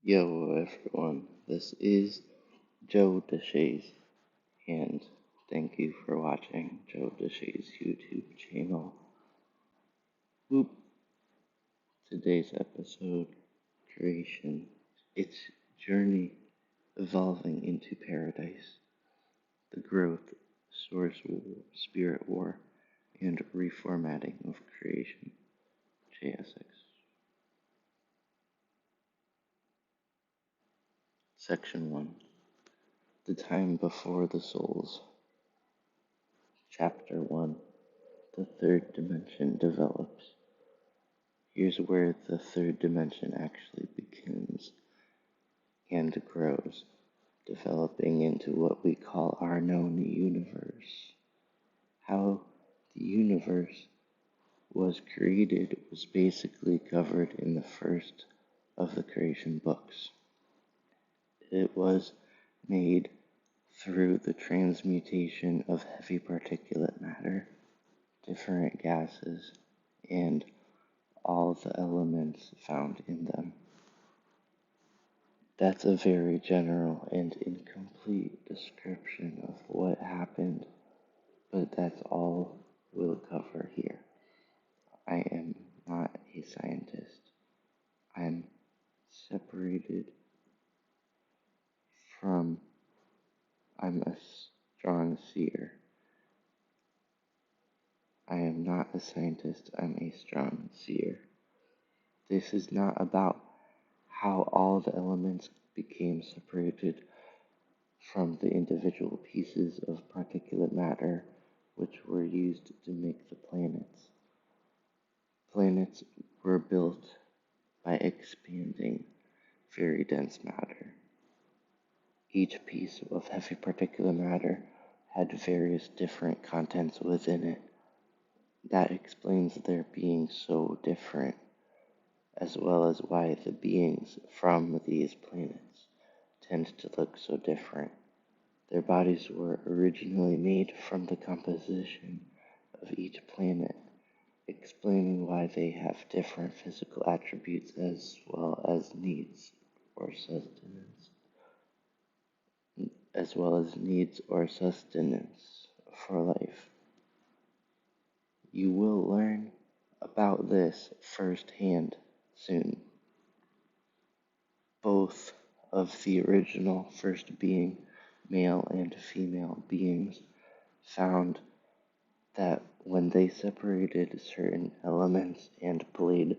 Yo everyone, this is Joe Deshays, and thank you for watching Joe Deshays YouTube channel. Whoop. Today's episode, Creation, its journey evolving into paradise, the growth, source war, spirit war, and reformatting of creation. JSX. Section 1. The time before the souls. Chapter 1. The third dimension develops. Here's where the third dimension actually begins and grows, developing into what we call our known universe. How the universe was created was basically covered in the first of the creation books. It was made through the transmutation of heavy particulate matter, different gases, and all the elements found in them. That's a very general and incomplete description of what happened, but that's all we'll cover here. I am not a scientist. I'm separated from, I'm a strong seer. I am not a scientist, I'm a strong seer. This is not about how all the elements became separated from the individual pieces of particulate matter which were used to make the planets. Planets were built by expanding very dense matter. Each piece of heavy particulate matter had various different contents within it. That explains their being so different, as well as why the beings from these planets tend to look so different. Their bodies were originally made from the composition of each planet, explaining why they have different physical attributes as well as needs or sustenance for life. You will learn about this firsthand soon. Both of the original first being, male and female beings, found that when they separated certain elements and played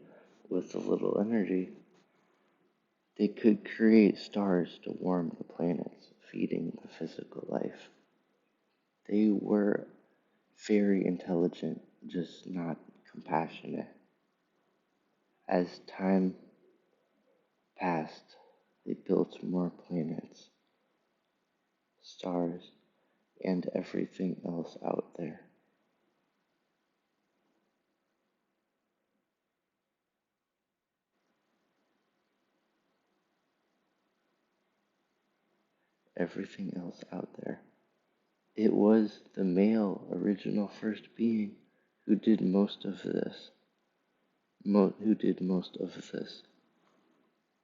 with a little energy, they could create stars to warm the planets, feeding the physical life. They were very intelligent, just not compassionate. As time passed, they built more planets, stars, and everything else out there. Everything else out there. It was the male original first being who did most of this.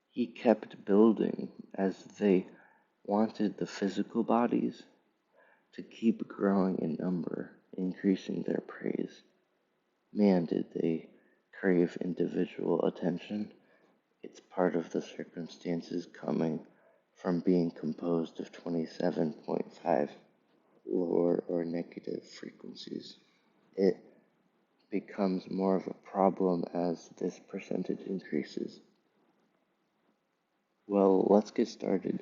He kept building as they wanted the physical bodies to keep growing in number, increasing their praise. Man, did they crave individual attention. It's part of the circumstances coming from being composed of 27.5 lower or negative frequencies. It becomes more of a problem as this percentage increases. Well, let's get started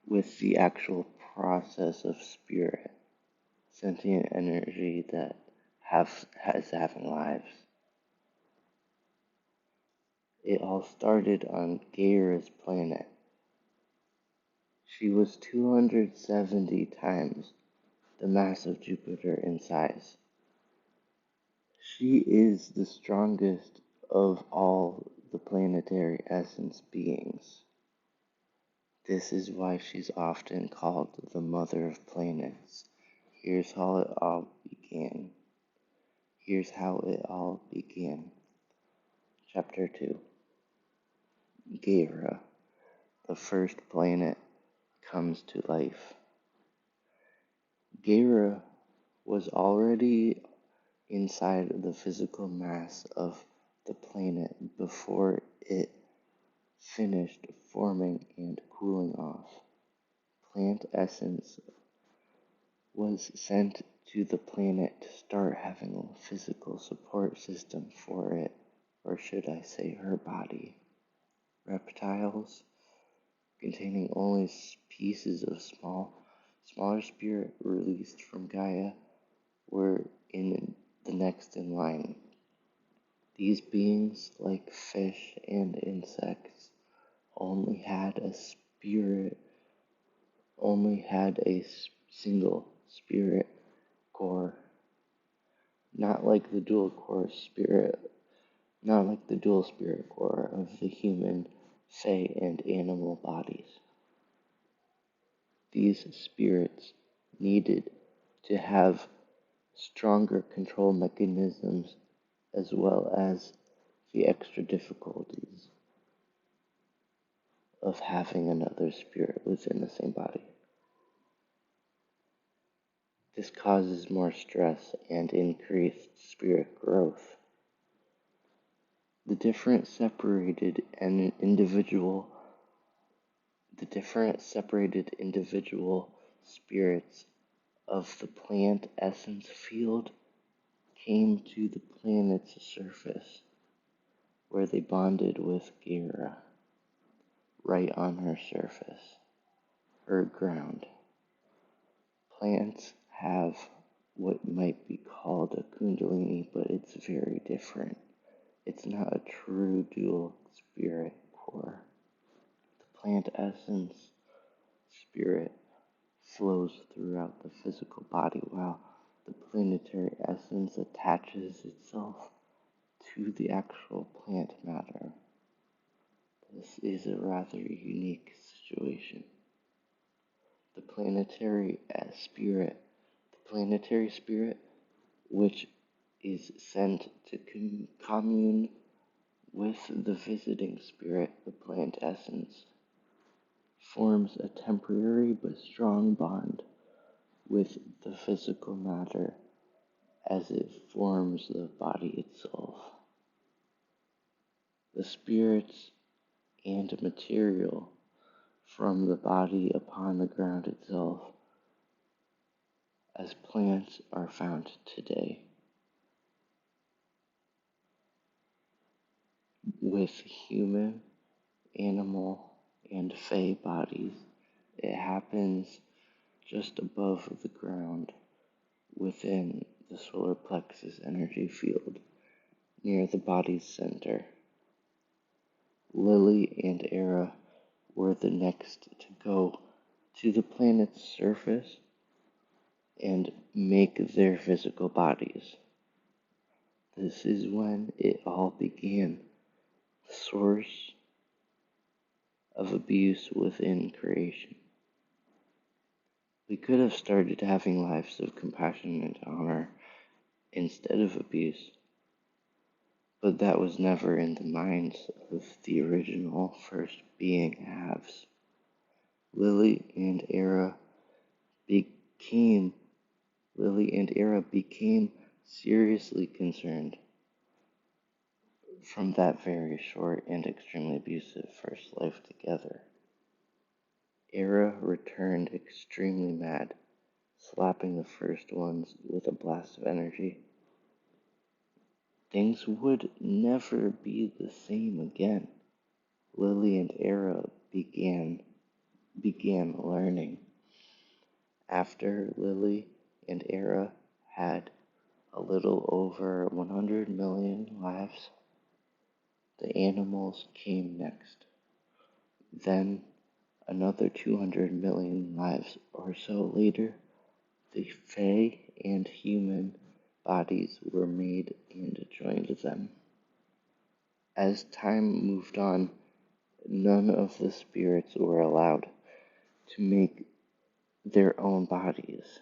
with the actual process of spirit, sentient energy that has having lives. It all started on Gaira's planet. She was 270 times the mass of Jupiter in size. She is the strongest of all the planetary essence beings. This is why she's often called the Mother of Planets. Here's how it all began. Chapter 2. Gaira. the first planet comes to life. Gaia was already inside the physical mass of the planet before it finished forming and cooling off. Plant essence was sent to the planet to start having a physical support system for it, or should I say her body. Reptiles, containing only pieces of smaller spirit released from Gaia, were in the next in line. These beings, like fish and insects, only had a single spirit core, not like the dual spirit core of the human, fey, and animal bodies. These spirits needed to have stronger control mechanisms as well as the extra difficulties of having another spirit within the same body. This causes more stress and increased spirit growth. The different separated individual spirits of the plant essence field came to the planet's surface, where they bonded with Gaia, right on her surface, her ground. Plants have what might be called a kundalini, but it's very different. It's not a true dual spirit core. The plant essence spirit flows throughout the physical body while the planetary essence attaches itself to the actual plant matter. This is a rather unique situation. The planetary spirit, which is sent to commune with the visiting spirit, the plant essence, forms a temporary but strong bond with the physical matter as it forms the body itself. The spirits and material from the body upon the ground itself, as plants are found today. With human, animal, and fey bodies, it happens just above the ground within the solar plexus energy field near the body's center. Lily and Era were the next to go to the planet's surface and make their physical bodies. This is when it all began, the source of abuse within creation. We could have started having lives of compassion and honor instead of abuse, but that was never in the minds of the original first being halves. Lily and Era became seriously concerned from that very short and extremely abusive first life together. Era returned extremely mad, slapping the first ones with a blast of energy. Things would never be the same again. Lily and Era began learning. After Lily and Era had a little over 100 million lives, the animals came next. Then, another 200 million lives or so later, the Fey and human bodies were made and joined them. As time moved on, none of the spirits were allowed to make their own bodies.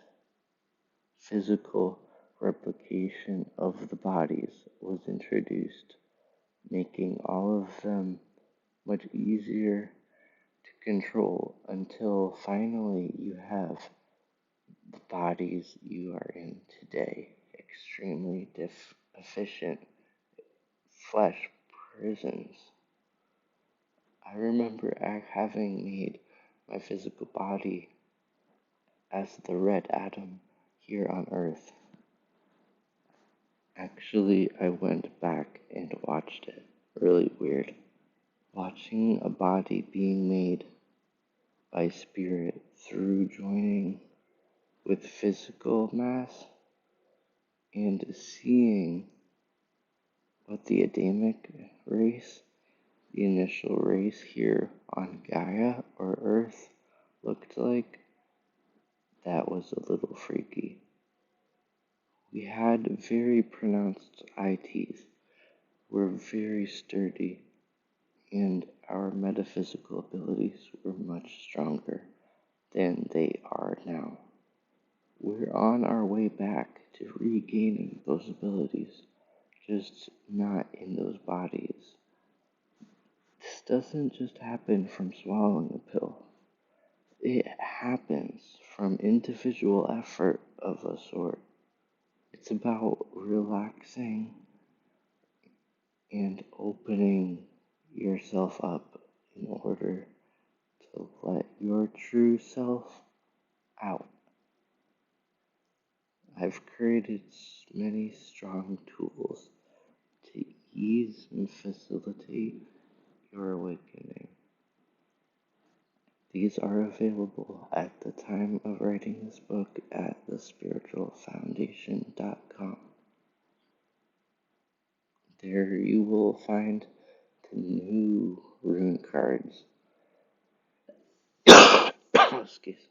Physical replication of the bodies was introduced, making all of them much easier to control until finally you have the bodies you are in today, extremely efficient flesh prisons. I remember having made my physical body as the red atom here on Earth. Actually, I went back and watched it. Really weird. Watching a body being made by spirit through joining with physical mass and seeing what the Adamic race, the initial race here on Gaia or Earth, looked like, that was a little freaky. We had very pronounced eye teeth, were very sturdy, and our metaphysical abilities were much stronger than they are now. We're on our way back to regaining those abilities, just not in those bodies. This doesn't just happen from swallowing a pill. It happens from individual effort of a sort. It's about relaxing and opening yourself up in order to let your true self out. I've created many strong tools to ease and facilitate your awakening. These are available at the time of writing this book at thespiritualfoundation.com. There you will find the new rune cards excuse,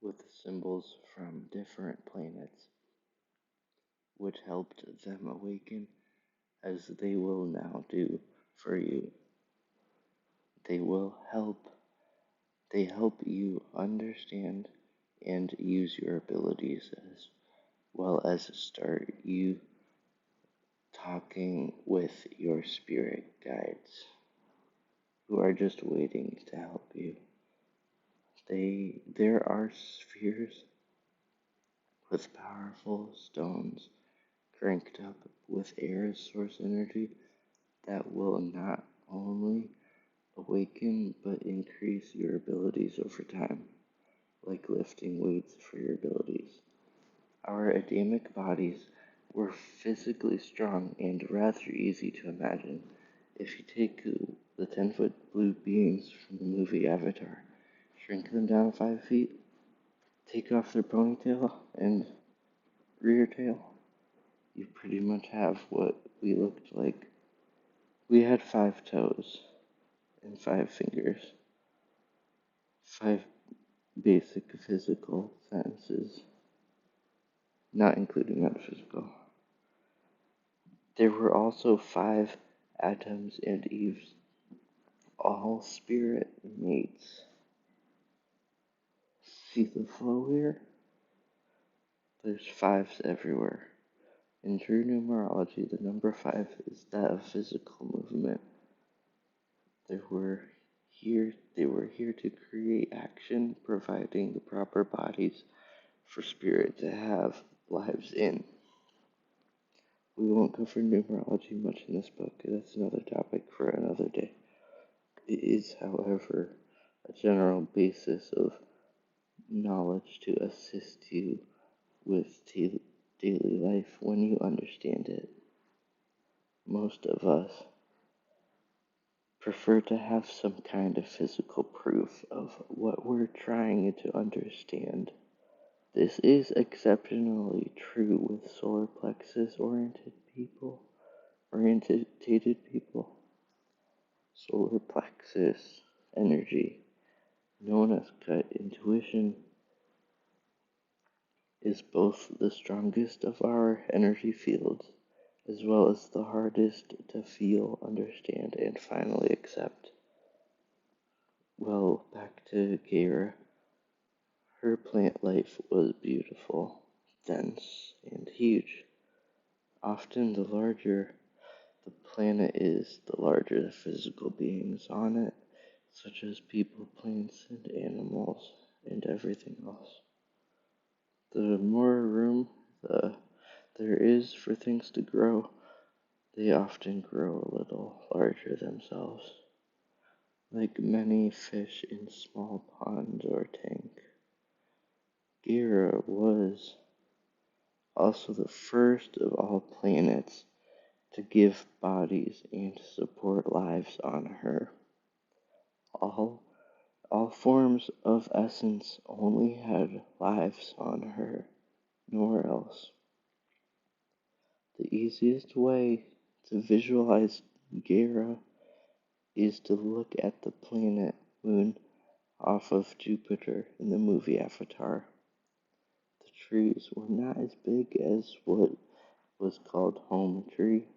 with symbols from different planets, which helped them awaken as they will now do for you. They help you understand and use your abilities as well as start you talking with your spirit guides who are just waiting to help you. There are spheres with powerful stones cranked up with air source energy that will not only awaken but increase your abilities over time, like lifting weights for your abilities. Our Adamic bodies were physically strong and rather easy to imagine. If you take the 10-foot blue beings from the movie Avatar, shrink them down 5 feet, take off their ponytail and rear tail, you pretty much have what we looked like. We had 5 toes and 5 fingers, 5 basic physical senses, not including metaphysical. There were also 5 Adams and Eves, all spirit mates. See the flow here? There's 5s everywhere. In true numerology, the number 5 is that of physical movement. They were here to create action, providing the proper bodies for spirit to have lives in. We won't cover numerology much in this book. That's another topic for another day. It is, however, a general basis of knowledge to assist you with daily life when you understand it. Most of us prefer to have some kind of physical proof of what we're trying to understand. This is exceptionally true with solar plexus oriented people. Solar plexus energy, known as gut intuition, is both the strongest of our energy fields as well as the hardest to feel, understand, and finally accept. Well, back to Gaia. Her plant life was beautiful, dense, and huge. Often the larger the planet is, the larger the physical beings on it, such as people, plants, and animals, and everything else. The more room there is for things to grow, they often grow a little larger themselves, like many fish in small pond or tank. Gaia was also the first of all planets to give bodies and support lives on her. All forms of essence only had lives on her, nowhere else. The easiest way to visualize Gaia is to look at the planet moon off of Jupiter in the movie Avatar. The trees were not as big as what was called home tree,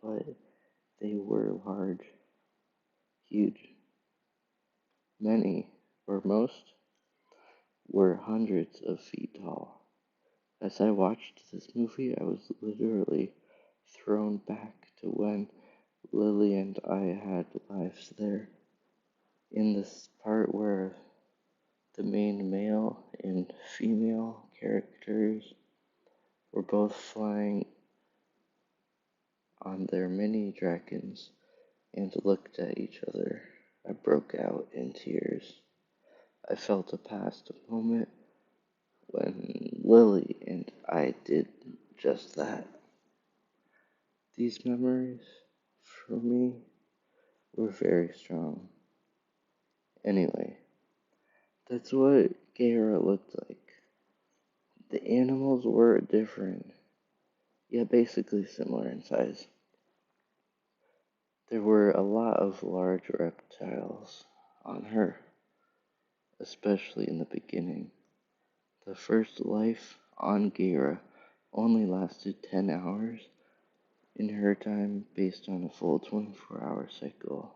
but they were large, huge. Many, or most, were hundreds of feet tall. As I watched this movie, I was literally thrown back to when Lily and I had lives there. In this part where the main male and female characters were both flying on their mini dragons and looked at each other, I broke out in tears. I felt a past moment when Lily and I did just that. These memories, for me, were very strong. Anyway, that's what Gaia looked like. The animals were different, yet basically similar in size. There were a lot of large reptiles on her, especially in the beginning. The first life on Gaia only lasted 10 hours in her time based on a full 24-hour cycle.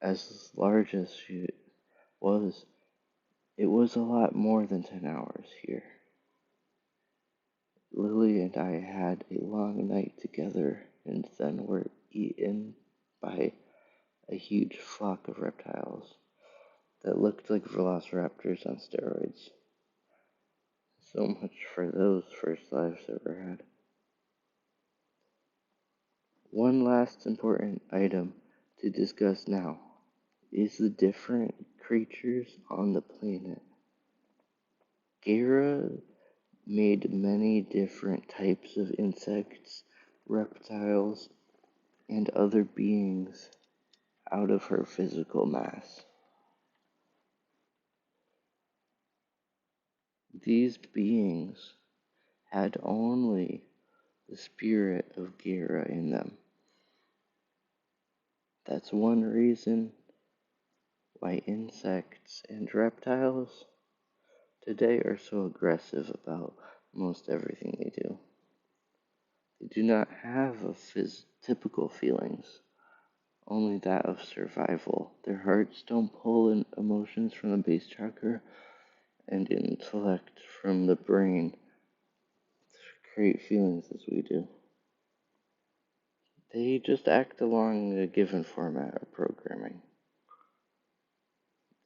As large as she was, it was a lot more than 10 hours here. Lily and I had a long night together and then were eaten by a huge flock of reptiles that looked like velociraptors on steroids. So much for those first lives ever had. One last important item to discuss now is the different creatures on the planet. Gaia made many different types of insects, reptiles, and other beings out of her physical mass. These beings had only the spirit of Gaia in them. That's one reason why insects and reptiles today are so aggressive about most everything they do. They do not have typical feelings, only that of survival. Their hearts don't pull in emotions from the base chakra and intellect from the brain to create feelings as we do. They just act along a given format of programming.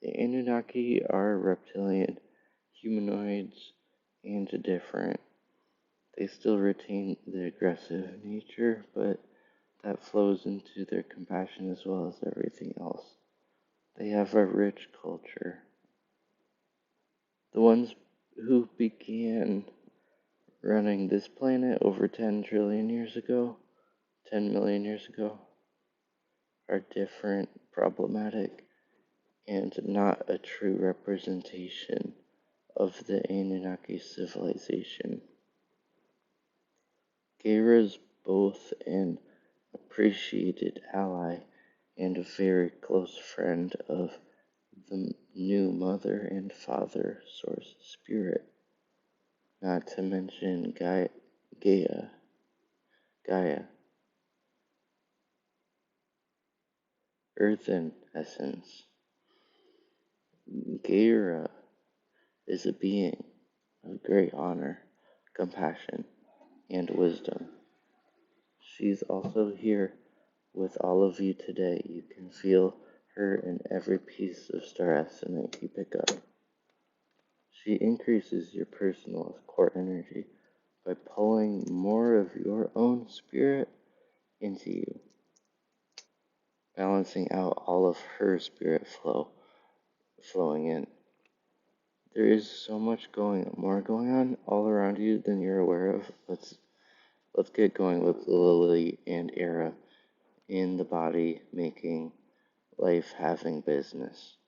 The Anunnaki are reptilian, humanoids, and different. They still retain the aggressive nature, but that flows into their compassion as well as everything else. They have a rich culture. The ones who began running this planet over 10 trillion years ago, 10 million years ago, are different, problematic, and not a true representation of the Anunnaki civilization. Gaia is both an appreciated ally and a very close friend of the new mother and father source spirit, not to mention Gaia, earthen essence. Gaia is a being of great honor, compassion, and wisdom. She's also here with all of you today. You can feel her in every piece of star estimate you pick up. She increases your personal core energy by pulling more of your own spirit into you, balancing out all of her spirit flowing in. There is so much more going on all around you than you're aware of. Let's get going with Lily and Era in the body making, life having business.